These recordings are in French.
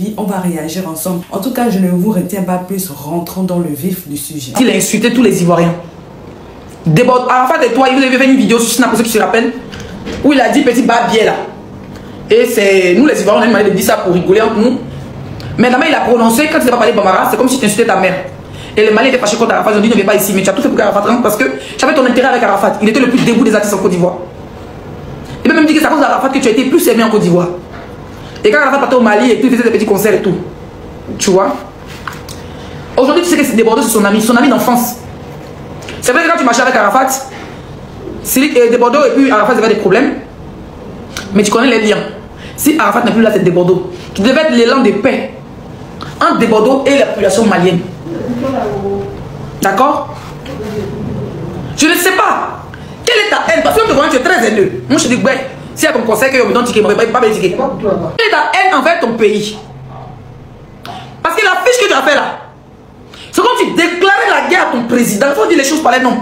avis, on va réagir ensemble. En tout cas, je ne vous retiens pas plus, rentrons dans le vif du sujet. Il a insulté tous les Ivoiriens. Arafat et toi, il vous avez fait une vidéo sur Snap, pour ceux qui se rappellent, où il a dit petit babier là. Et c'est nous les Ivoiriens, on a demandé de dire ça pour rigoler entre nous. Mais là, il a prononcé, quand il n'a pas parlé Bambara, c'est comme si tu insultais ta mère. Et les Maliens étaient fâchés contre Arafat, ils ont dit ne viens pas ici, mais tu as tout fait pour qu'Arafat rentre parce que tu avais ton intérêt avec Arafat. Il était le plus dégoût des artistes en Côte d'Ivoire. Il m'a même dit que c'est à cause d'Arafat que tu as été plus aimé en Côte d'Ivoire. Et quand Arafat partait au Mali et tout, il faisait des petits concerts et tout. Tu vois. Aujourd'hui, tu sais que c'est Desbordeaux, c'est son ami d'enfance. C'est vrai que quand tu marchais avec Arafat, Desbordeaux et puis Arafat avaient des problèmes. Mais tu connais les liens. Si Arafat n'est plus là, c'est Desbordeaux. Tu devais être l'élan de paix entre Desbordeaux et la population malienne. D'accord? Je ne sais pas. Quelle est ta haine? Parce que tu es très haineux. Moi je te dis, ouais, s'il y a ton conseil que je me donne ticket, je ne vais pas me ticket. Quelle est ta haine envers ton pays? Parce que la fiche que tu as fait là, c'est comme si tu déclarais la guerre à ton président. Il faut dire les choses par les noms.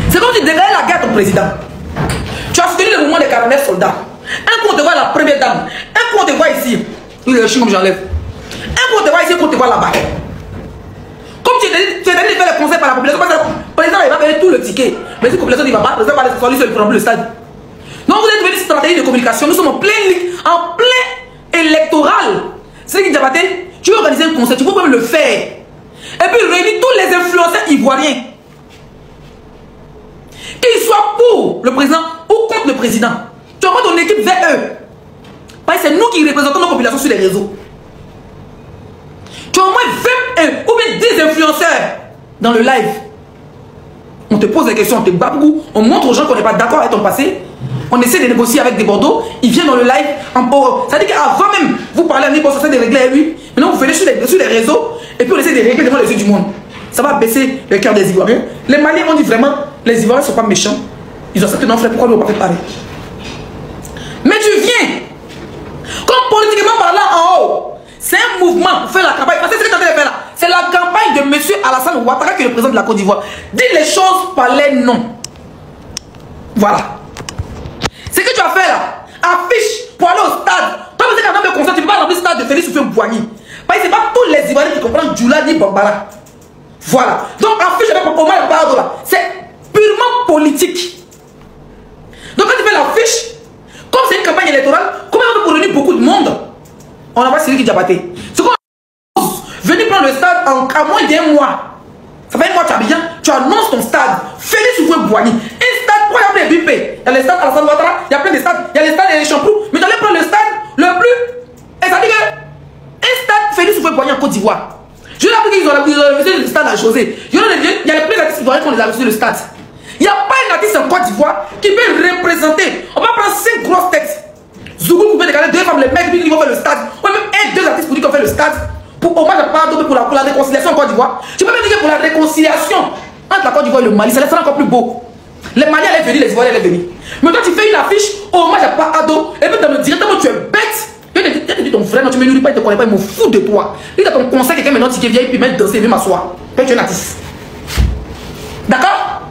C'est comme si tu déclarais la guerre à ton président. Tu as soutenu le mouvement des 49 soldats. Un coup on te voit la première dame. Un coup on te voit ici. Il est le chien comme j'enlève. Un coup on te voit ici, un coup on te voit là-bas. Comme tu es allé faire le conseil par la population, le président il va payer tout le ticket. Mais si la population ne va pas, le président va aller sur lui sur le stade. Donc vous êtes venu cette stratégie de communication. Nous sommes en plein électoral. C'est qui Diabaté, tu veux organiser un conseil, tu peux même le faire. Et puis réunir tous les influenceurs ivoiriens. Qu'ils soient pour le président ou contre le président. Tu envoies ton équipe vers eux. Parce que c'est nous qui représentons nos populations sur les réseaux. Tu as au moins 21 ou bien 10 influenceurs dans le live. On te pose des questions, on te bat beaucoup, on montre aux gens qu'on n'est pas d'accord avec ton passé. On essaie de négocier avec Desbordeaux, il vient dans le live en haut. Ça veut dire qu'avant même, vous parlez à lui, on essaie de régler à lui. Maintenant, vous venez sur les réseaux et puis on essaie de régler devant les yeux du monde. Ça va baisser le cœur des Ivoiriens. Les Maliens ont dit vraiment, les Ivoiriens ne sont pas méchants. Ils ont accepté non frère, pourquoi nous on pas fait pareil? Mais tu viens, comme politiquement parlant en haut, c'est un mouvement pour faire la campagne. Parce que c'est ce que tu as fait là. C'est la campagne de M. Alassane Ouattara qui est le président de la Côte d'Ivoire. Dis les choses par les noms. Voilà. Ce que tu as fait là, affiche pour aller au stade. Toi, tu sais qu'un homme de concert, tu ne peux pas remplir le stade de Félix Houphouët-Boigny. Parce que ce n'est pas tous les Ivoiriens qui comprennent Djoula ni Bambara. Voilà. Donc, affiche avec Omar Bardo là. C'est purement politique. Donc, quand tu fais l'affiche, comme c'est une campagne électorale, comment on peut réunir beaucoup de monde? On envoie celui qui Diabaté. C'est comme venir prendre le stade à moins d'un mois. Ça fait un mois que tu as bien, tu annonces ton stade. Félix Houphouët-Boigny. Un stade, pourquoi il y a plein de bipés? Il y a le stade Alassane Ouattara, il y a plein de stades, il y a le stade des Champrou. Mais tu allais prendre le stade le plus. Et ça dit que un stade Félix Houphouët-Boigny en Côte d'Ivoire. Je l'ai appris qu'ils ont refusé le stade à José. Il y a les plus d'artistes ivoiriens qui ont refusé le stade. Il n'y a pas un artiste en Côte d'Ivoire qui peut représenter. On va prendre 5 grosses têtes. Zougou pouvait décaler 2 femmes, les mecs qui vont faire le stade. Ou même 1-2 artistes pour dire qu'on fait le stade. Pour hommage à Pardo, pour la réconciliation en Côte d'Ivoire. Tu peux même dire que pour la réconciliation entre la Côte d'Ivoire et le Mali, ça les fera encore plus beau. Les Maliens allaient venir, les Ivoiriens allaient venir. Mais toi tu fais une affiche hommage à Pardo, et puis directement tu es bête. Tu dis ton frère, non, tu me nourris pas, il te connaît pas, il me fout de toi. Il dans ton conseil, quelqu'un maintenant qui vient et puis même danser, viens m'asseoir. Toi tu es un artiste. D'accord?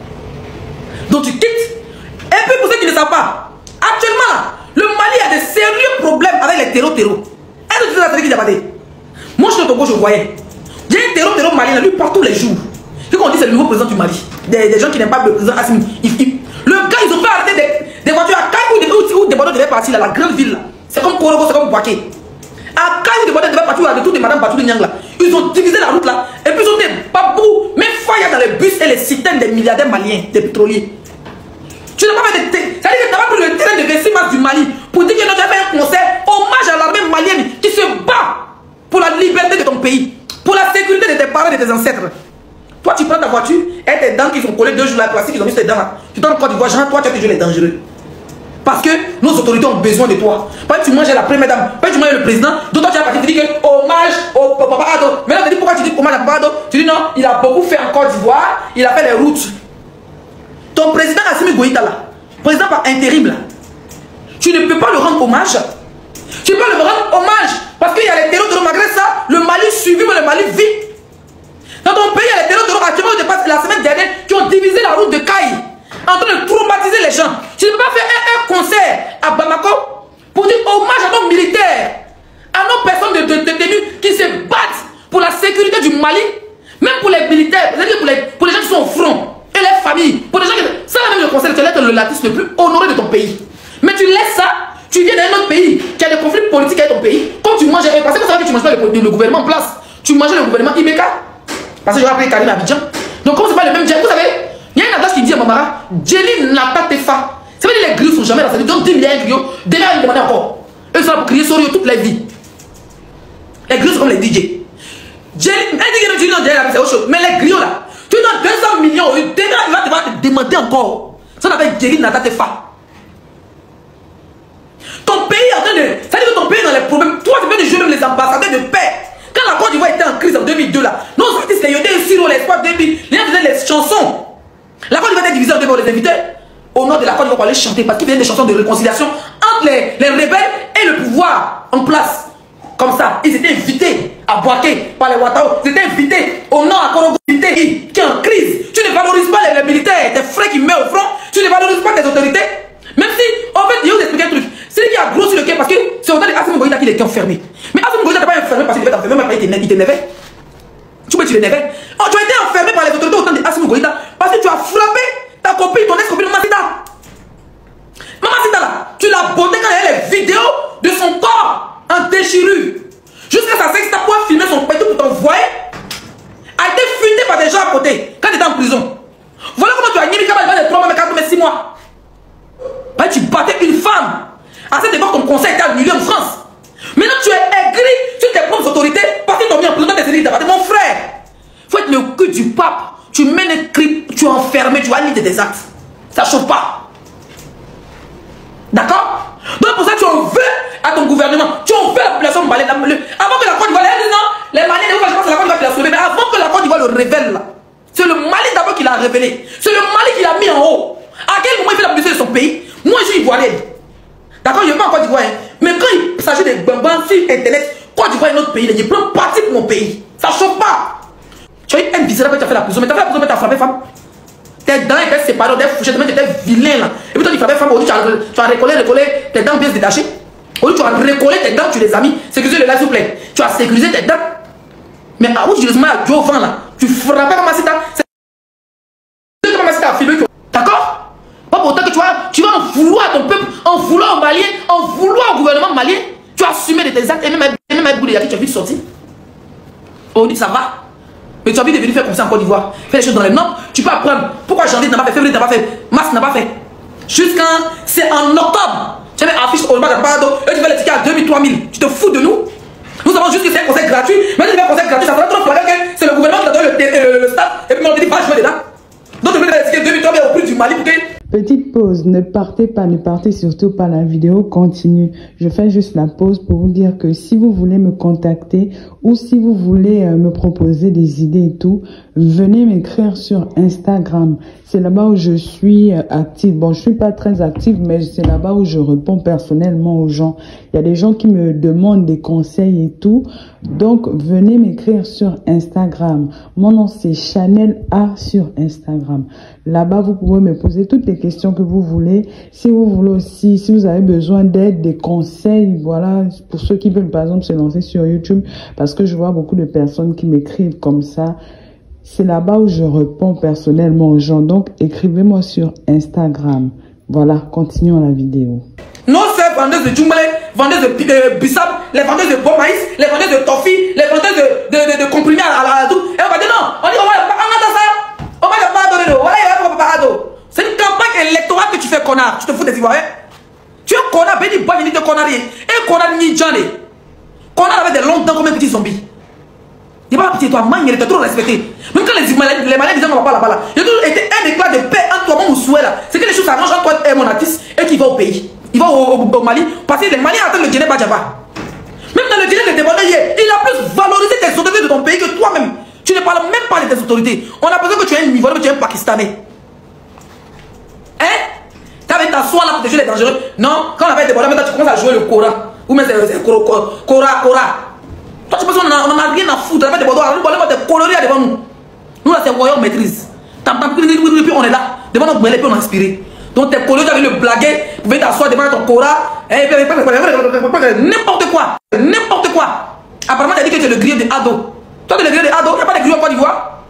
Donc tu quittes. Et puis pour ceux qui ne savent pas, actuellement là, le Mali a de sérieux problèmes avec les terreaux. Est-ce que tu sais la qui Diabaté? Moi je suis au Togo, je voyais. Il y a un terreau malien, lui part tous les jours. Ce qu'on dit c'est le nouveau président du Mali. Des gens qui n'aiment pas le président Assimi. Le gars, ils ont fait arrêter des voitures à Caille où des Bordeaux devaient partir là, la grande ville. C'est comme Korogo, c'est comme Boaké. À Caille, des Bordeaux devaient partir là, de toutes les madames Batou de Nyang là. Ils ont divisé la route là. Et puis ils ont des babous, même fire dans les bus et les citernes des milliardaires maliens, des pétroliers. Tu n'as pas fait de thé. Ça veut dire que tu n'as pas pris le terrain de 26 mars du Mali pour dire que tu as fait un concert hommage à l'armée malienne qui se bat pour la liberté de ton pays, pour la sécurité de tes parents et de tes ancêtres. Toi, tu prends ta voiture et tes dents qui sont collées 2 jours là, plastique, ils ont mis tes dents là. Tu t'en Côte d'Ivoire, genre, toi, tu as toujours les dangereux. Parce que nos autorités ont besoin de toi. Pas que tu manges la première dame, pas que tu manges le président, d'autant tu as parti, tu dis que hommage au Papa Ado. Mais là, tu dis pourquoi tu dis hommage à Papa Ado? Tu dis non, il a beaucoup fait en Côte d'Ivoire, il a fait les routes. Ton président Assimi Goïta là, président par intérim là, tu ne peux pas le rendre hommage. Tu peux le rendre hommage parce qu'il y a les terreaux malgré ça, le Mali suivi, mais le Mali vit. Dans ton pays, il y a les terreaux actuellement, la semaine dernière, qui ont divisé la route de Caille, en train de traumatiser les gens. Tu ne peux pas faire un concert à Bamako pour dire hommage à nos militaires l'artiste le plus honoré de ton pays. Mais tu laisses ça, tu viens d'un autre pays qui a des conflits politiques avec ton pays. Quand tu manges, parce que vous savez que tu ne manges pas le gouvernement en place, tu manges le gouvernement Ibeka. Parce que je vais appeler Karim Abidjan. Donc, comme c'est pas le même Djem, vous savez, il y a une adage qui dit à Mamara, Djeli n'a pas tes fa. Ça veut dire que les grilles sont jamais dans sa vie. Donc 10 milliards de grilles, déjà ils demandent encore. Eux sont là pour crier Sorio toute la vie. Les grilles sont comme les DJ. Djeli, un DJ tu dis non, c'est autre chose. Mais les grilles là, tu donnes 200 millions, déjà il va te demander encore. Ça s'appelle Djeli n'a pas tes fa. Ton pays est en train de. Ça veut dire que ton pays est dans les problèmes. Toi, tu peux jouer même les ambassadeurs de paix. Quand la Côte d'Ivoire était en crise en 2002 là, nos artistes les yodaient sur l'espoir de débit. Les gens faisaient les chansons. La Côte d'Ivoire était divisée en deux, on les invitait au nord de la Côte d'Ivoire pour aller chanter parce qu'ils faisaient des chansons de réconciliation entre les rebelles et le pouvoir en place. Comme ça, ils étaient invités à Boaké par les Ouattao. Ils étaient invités au nord à Congo, qui est en crise. Tu ne valorises pas les militaires, tes frères qui meurent au front. Tu ne valorises pas tes autorités. Même si, en fait, il y a expliqué un truc. C'est lui qui a grossi le cœur parce que c'est au temps d'Assimi Goïta qu'il était enfermé. Mais Assimi Goïta n'était pas enfermé parce qu'il était enfermé, mais il t'énervait. Tu peux t'énerver. Oh, tu as été enfermé par les autorités au temps d'Assimi Goïta parce que tu as frappé ta copine, ton ex-copine Mamacita. Mamacita là, tu l'as botté quand il y avait les vidéos de son corps en déchirure. Jusqu'à sa sexe, tu as pu filmer son pétou pour t'envoyer. A été fuité par des gens à côté quand tu étais en prison. Voilà comment tu as nié Kaba de 3 mois, 4 mois, 6 mois. Bah, tu battais une femme. À cette époque, ton conseil était annulé en France. Maintenant, tu es aigri sur tes propres autorités parce qu'ils t'ont mis en prison dans tes élites. Mon frère, il faut être le cul du pape. Tu mènes un crime, tu es enfermé, tu as l'idée des actes. Ça ne chauffe pas. D'accord? Donc, pour ça, tu en veux à ton gouvernement. Tu en veux à la population malienne. Avant que la Côte d'Ivoire, non, les Maliens, je pense que la Côte d'Ivoire qui l'a sauvé. Mais avant que la Côte d'Ivoire le révèle, là, c'est le Mali d'abord qui l'a révélé. C'est le Mali qui l'a mis en haut. À quel moment il fait la publicité de son pays? Moi, je suis ivoirien. D'accord, je ne vais pas en Côte d'Ivoire. Mais quand il s'agit des bambins sur Internet, Côte d'Ivoire est notre pays. Il prend parti pour mon pays. Ça ne chauffe pas. Tu as eu un visage quand tu as fait la prison. Mais tu as fait la prison, mais tu as frappé femme. Tes dents étaient séparées, des fourchettes, tu étais vilain là. Et puis toi, tu frappais femme. Aujourd'hui, tu as recollé tes dents bien détachées. Aujourd'hui, tu as recollé tes dents, tu les as mis. Sécurisez le là, s'il vous plaît. Tu as sécurisé tes dents. Mais à où tu les mets à Dieu au vent là, tu frappais Mamacita. C'est que Mamacita a filmé. D'accord? Pas pour autant que tu vas en vouloir à ton peuple, en vouloir aux Maliens, en vouloir au gouvernement malien. Tu as assumé de tes actes et même un bout de yaki, tu as vite sorti. Aujourd'hui, ça va. Mais tu as envie de venir faire comme ça en Côte d'Ivoire. Faire les choses dans les normes. Tu peux apprendre. Pourquoi janvier n'a pas fait, février n'a pas fait, mars n'a pas fait. Jusqu'à. C'est en octobre. Tu avais affiché au bas de Parado. Et tu fais les tickets à 2000, 3000. Tu te fous de nous. Nous avons juste que c'est un conseil gratuit. Mais si tu fais un conseil gratuit, ça sera trop flagrant que c'est le gouvernement qui t'a donné le stade. Et puis on te dit, va jouer dedans. Donc tu mets les tickets 2000, 3000 au prix du Mali pour que. Petite pause, ne partez surtout pas, la vidéo continue. Je fais juste la pause pour vous dire que si vous voulez me contacter ou si vous voulez me proposer des idées et tout, venez m'écrire sur Instagram. C'est là-bas où je suis active. Bon, je suis pas très active, mais c'est là-bas où je réponds personnellement aux gens. Il y a des gens qui me demandent des conseils et tout. Donc, venez m'écrire sur Instagram. Mon nom, c'est Chanel A sur Instagram. Là-bas, vous pouvez me poser toutes les questions que vous voulez. Si vous voulez aussi, si vous avez besoin d'aide, des conseils, voilà, pour ceux qui veulent, par exemple, se lancer sur YouTube, parce que je vois beaucoup de personnes qui m'écrivent comme ça. C'est là-bas où je réponds personnellement aux gens. Donc, écrivez-moi sur Instagram. Voilà, continuons la vidéo. Nos sœurs vendeuses de djumbalé, vendeuses de bissap, les vendeuses de bon maïs, les vendeuses de toffee, les vendeuses de comprimés à la tout. Et on va dire non, on dit on va pas ça. On va pas donner voilà, il va pas donner. C'est une campagne électorale que tu fais, connard. Tu te fous des Ivoiriens. Tu es un connard, béni, bonne unité de connard. Et connard ni Johnny. Connard avec des longues dents comme un petit zombie. Il va petit toi, man, il était trop respecté. Même quand les Maliens disaient qu'on va pas là-bas là, il y a toujours été un éclat de paix entre toi, mon souhait là. C'est que les choses s'arrangent entre toi et mon artiste et qui va au pays. Il va au Mali parce que les Maliens attendent le Djéné Badjaba. Même dans le Djéné de Débordé hier, il a plus valorisé tes autorités de ton pays que toi-même. Tu ne parles même pas de tes autorités. On a besoin que tu aies un niveau, que tu es un Pakistanais. Hein? Tu avais t'asseoir là pour te jouer les dangereux. Non, quand on avait débordé, maintenant tu commences à jouer le Coran. Ou même c'est Cora. Toi, tu penses qu'on n'en a rien à foutre. On a des bordeaux, on va te colorer devant nous. Nous, là, c'est royaume maîtrise. Puis on est là. Devant notre brûlé, puis on a inspiré. Donc, tes collègues, tu as le blaguer. Vous venez t'asseoir devant ton Cora. N'importe quoi. N'importe quoi. Apparemment, tu as dit que tu es le grillé de Ado. Toi, tu es le grillé de Ado. Il n'y a pas de grillé en Côte d'Ivoire.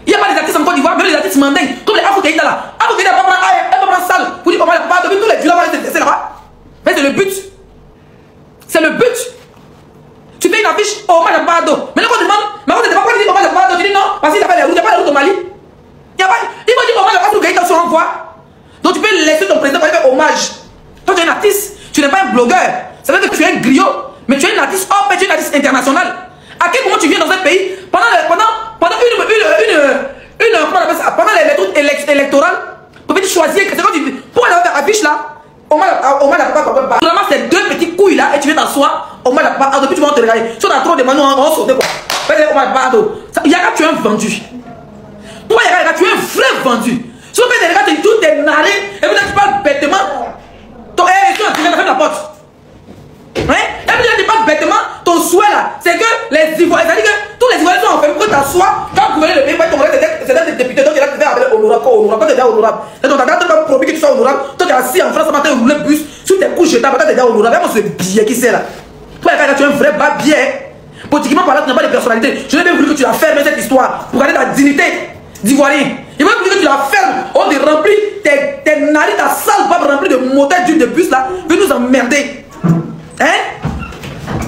Il n'y a pas des artistes en Côte d'Ivoire, même les artistes mandingues, comme les Afro-Kaïta là. Afro-Kaïta, elle va prendre salle pour dire comment elle va pas, tous les vieux là-bas, c'est là-bas. Mais c'est le but. C'est le but. Tu fais une affiche, hommage à Bado. Mais quand tu demandes, mais quand tu ne demandes pas dire hommage à Bado, tu dis non, parce qu'il a fait les routes, il n'y a pas les routes au Mali. Il faut dire hommage à Afro-Kaïta sur envoi. Donc tu peux laisser ton président pour aller faire hommage. Toi tu es un artiste, tu n'es pas un blogueur. Ça veut dire que tu es un griot, mais tu es un artiste hors pair, tu es un artiste international. À quel moment tu viens dans un pays pendant les trucs électorales pour choisir c'est quand tu pour aller faire affiche là, hommage à papa. Vraiment c'est deux petits couilles là et tu viens t'asseoir, hommage à papa. Depuis tu vas te regarder. Si on a trop de manos, on va sauter quoi. Fais hommage à papa. Yaga tu es un vendu. Toi Yaga tu es un vrai vendu. Si on fait des regards, tout est narré et puis tu parles bêtement. Toi, tu ferme la porte. Hein? Et puis tu parles bêtement, ton souhait là, c'est que les Ivoiriens, c'est-à-dire que tous les Ivoiriens sont enfermés pour t'asseoir, quand gouverner le pays, c'est des députés, donc il a fait avec honorable, quand tu es déjà honorable. C'est ton tata, tu vas promis que tu sois honorable, toi tu es assis en France, tu vas rouler le bus, sur tes couches jetables, tu es déjà honorable. Vraiment, c'est billet qui c'est là. Toi, tu es un vrai bas billet. Politiquement parlant, tu n'as pas de personnalité. Je n'ai bien voulu que tu la fermes cette histoire pour garder ta dignité d'Ivoirien. Il va voulu que tu la fermes, on te remplit tes narines, ta sale barbe remplie de moteurs d'huile de bus là, viens nous emmerder. Hein?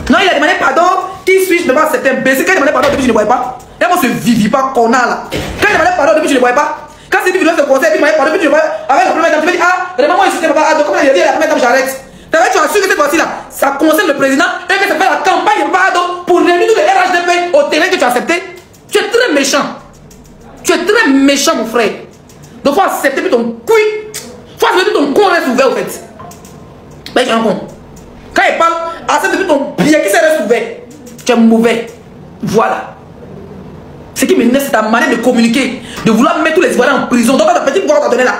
Non, il a demandé pardon. Qui suis-je devant certains baissés? Quand il demandait pardon, depuis je ne voyais pas. Et moi, ce vivi pas connard là. Quand il demandait pardon, depuis je ne voyais pas. Quand c'est lui qui doit se conseiller, il demandait pardon, depuis je ne voyais pas. Avec la première dame, tu me dis, ah, vraiment, moi, je suis papa. Donc, comme il a dit, la première dame, j'arrête. Tu as su que cette fois-ci là, ça concerne le président et que ça fait la campagne pardon pour réunir tous les RHDP au terrain que tu as accepté. Tu es très méchant. Tu es très méchant, mon frère. Donc, il faut accepter que ton couille. Il faut accepter que ton con reste ouvert, au fait. Ben, tu es un con. Quand il parle, accepte que ton pied qui se reste ouvert. Tu es mauvais. Voilà. Ce qui m'énerve, c'est ta manière de communiquer. De vouloir mettre tous les Ivoiriens en prison. Donc, ta petite voix qu'on t'a donné là.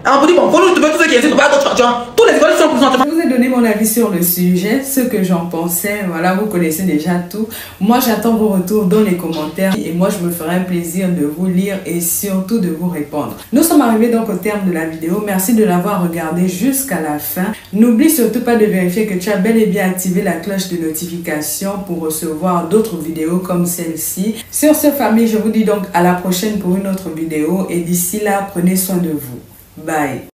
On peut dire, bon, faut nous trouver tous ceux qui essaient de faire d'autres champions. Tous les Ivoiriens sont en prison. Je vous ai donné mon avis sur le sujet, ce que j'en pensais. Voilà, vous connaissez déjà tout. Moi, j'attends vos retours dans les commentaires. Et moi, je me ferai un plaisir de vous lire et surtout de vous répondre. Nous sommes arrivés donc au terme de la vidéo. Merci de l'avoir regardé jusqu'à la fin. N'oublie surtout pas de vérifier que tu as bel et bien activé la cloche de notification pour recevoir d'autres vidéos comme celle-ci. Sur ce, famille, je vous dis donc à la prochaine pour une autre vidéo. Et d'ici là, prenez soin de vous. Bye.